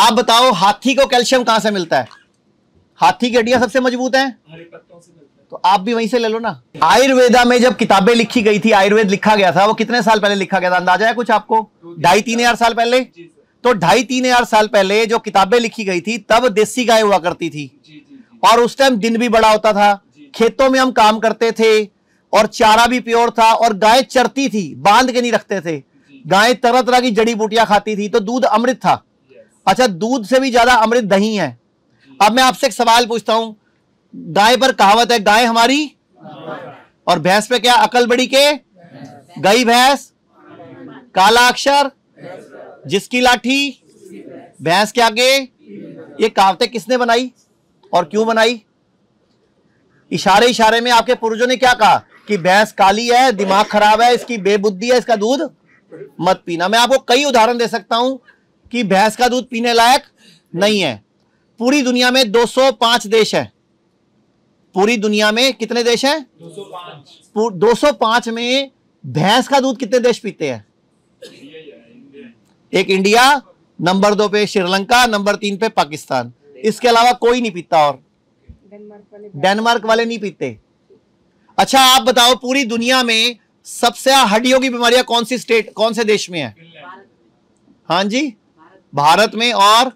आप बताओ हाथी को कैल्शियम कहां से मिलता है? हाथी की हड्डियां सबसे मजबूत हैं, हरे पत्तों से मिलता है। तो आप भी वहीं से ले लो ना। आयुर्वेदा में जब किताबें लिखी गई थी, आयुर्वेद लिखा गया था, वो कितने साल पहले लिखा गया था, अंदाजा है कुछ आपको? 2.5-3 हजार साल पहले। तो 2.5-3 हजार साल पहले जो किताबें लिखी गई थी, तब देसी गाय हुआ करती थी, और उस टाइम दिन भी बड़ा होता था, खेतों में हम काम करते थे, और चारा भी प्योर था, और गाय चरती थी, बांध के नहीं रखते थे। गाय तरह तरह की जड़ी बूटियां खाती थी, तो दूध अमृत था। अच्छा, दूध से भी ज्यादा अमृत दही है। अब मैं आपसे एक सवाल पूछता हूं, गाय पर कहावत है, गाय हमारी, और भैंस पे क्या, अकल बड़ी के, गई भैंस, काला अक्षर, जिसकी लाठी, भैंस के आगे। ये कहावतें किसने बनाई और क्यों बनाई? इशारे इशारे में आपके पूर्वजों ने क्या कहा कि भैंस काली है, दिमाग खराब है, इसकी बेबुद्धि है, इसका दूध मत पीना। मैं आपको कई उदाहरण दे सकता हूं कि भैंस का दूध पीने लायक नहीं है। पूरी दुनिया में 205 देश हैं। पूरी दुनिया में कितने देश हैं? 205। 205 में भैंस का दूध कितने देश पीते हैं? एक इंडिया, नंबर 2 पे श्रीलंका, नंबर 3 पे पाकिस्तान। इसके अलावा कोई नहीं पीता, और डेनमार्क वाले नहीं पीते। अच्छा, आप बताओ पूरी दुनिया में सबसे हड्डियों की बीमारियां कौन सी स्टेट, कौन से देश में है? हाँ जी, भारत में, और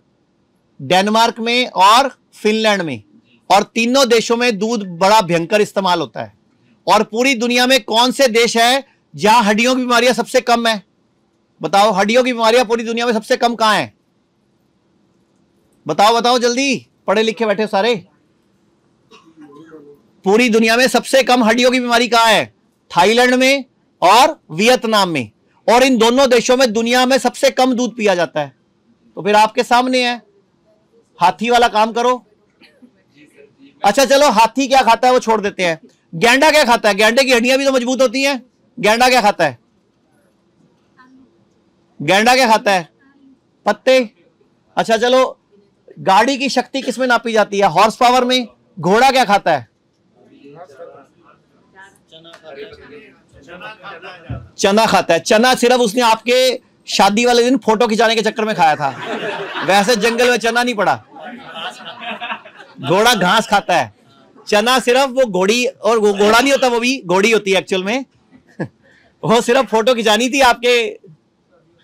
डेनमार्क में, और फिनलैंड में। और तीनों देशों में दूध बड़ा भयंकर इस्तेमाल होता है। और पूरी दुनिया में कौन से देश है जहां हड्डियों की बीमारियां सबसे कम है? बताओ, हड्डियों की बीमारियां पूरी दुनिया में सबसे कम कहां है? बताओ बताओ जल्दी, पढ़े लिखे बैठे सारे। पूरी दुनिया में सबसे कम हड्डियों की बीमारी कहां है? थाईलैंड में और वियतनाम में। और इन दोनों देशों में दुनिया में सबसे कम दूध पिया जाता है। तो फिर आपके सामने है, हाथी वाला काम करो। अच्छा चलो, हाथी क्या खाता है वो छोड़ देते हैं। गैंडा क्या खाता है? गैंडे की हड्डियां भी तो मजबूत होती हैं। गैंडा क्या खाता है? गैंडा क्या खाता है? पत्ते। अच्छा चलो, गाड़ी की शक्ति किसमें नापी जाती है? हॉर्स पावर में। घोड़ा क्या खाता है? चना खाता है। चना सिर्फ उसने आपके शादी वाले दिन फोटो खिंचाने के चक्कर में खाया था, वैसे जंगल में चना नहीं पड़ा। घोड़ा घास खाता है, चना सिर्फ वो घोड़ी, और वो घोड़ा नहीं होता, वो भी घोड़ी होती है एक्चुअल में। वो सिर्फ फोटो खिंचानी थी आपके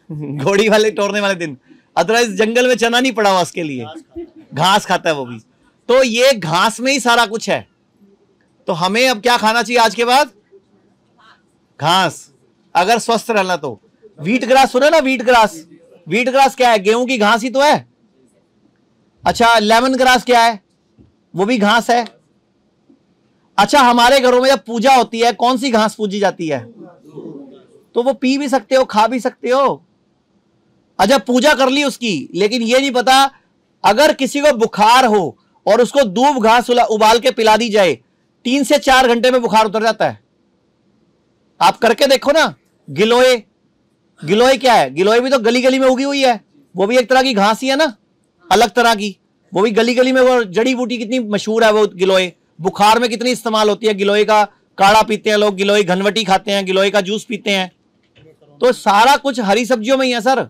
घोड़ी वाले तोड़ने वाले दिन, अदरवाइज जंगल में चना नहीं पड़ा हुआ उसके लिए। घास खाता है वो भी। तो ये घास में ही सारा कुछ है। तो हमें अब क्या खाना चाहिए आज के बाद? घास, अगर स्वस्थ रहना तो। व्हीट ग्रास सुना ना, व्हीट ग्रास। व्हीट ग्रास क्या है? गेहूं की घास ही तो है। अच्छा, लेमन ग्रास क्या है? वो भी घास है। अच्छा, हमारे घरों में जब पूजा होती है, कौन सी घास पूजी जाती है? तो वो पी भी सकते हो, खा भी सकते हो। अच्छा, पूजा कर ली उसकी, लेकिन ये नहीं पता, अगर किसी को बुखार हो और उसको दूब घास उबाल के पिला दी जाए, 3 से 4 घंटे में बुखार उतर जाता है। आप करके देखो ना। गिलोय, गिलोय क्या है? गिलोय भी तो गली गली में उगी हुई है, वो भी एक तरह की घास ही है ना, अलग तरह की। वो भी गली गली में, वो जड़ी बूटी कितनी मशहूर है वो गिलोय। बुखार में कितनी इस्तेमाल होती है। गिलोय का काढ़ा पीते हैं लोग, गिलोय घनवटी खाते हैं, गिलोय का जूस पीते हैं। तो सारा कुछ हरी सब्जियों में ही है सर।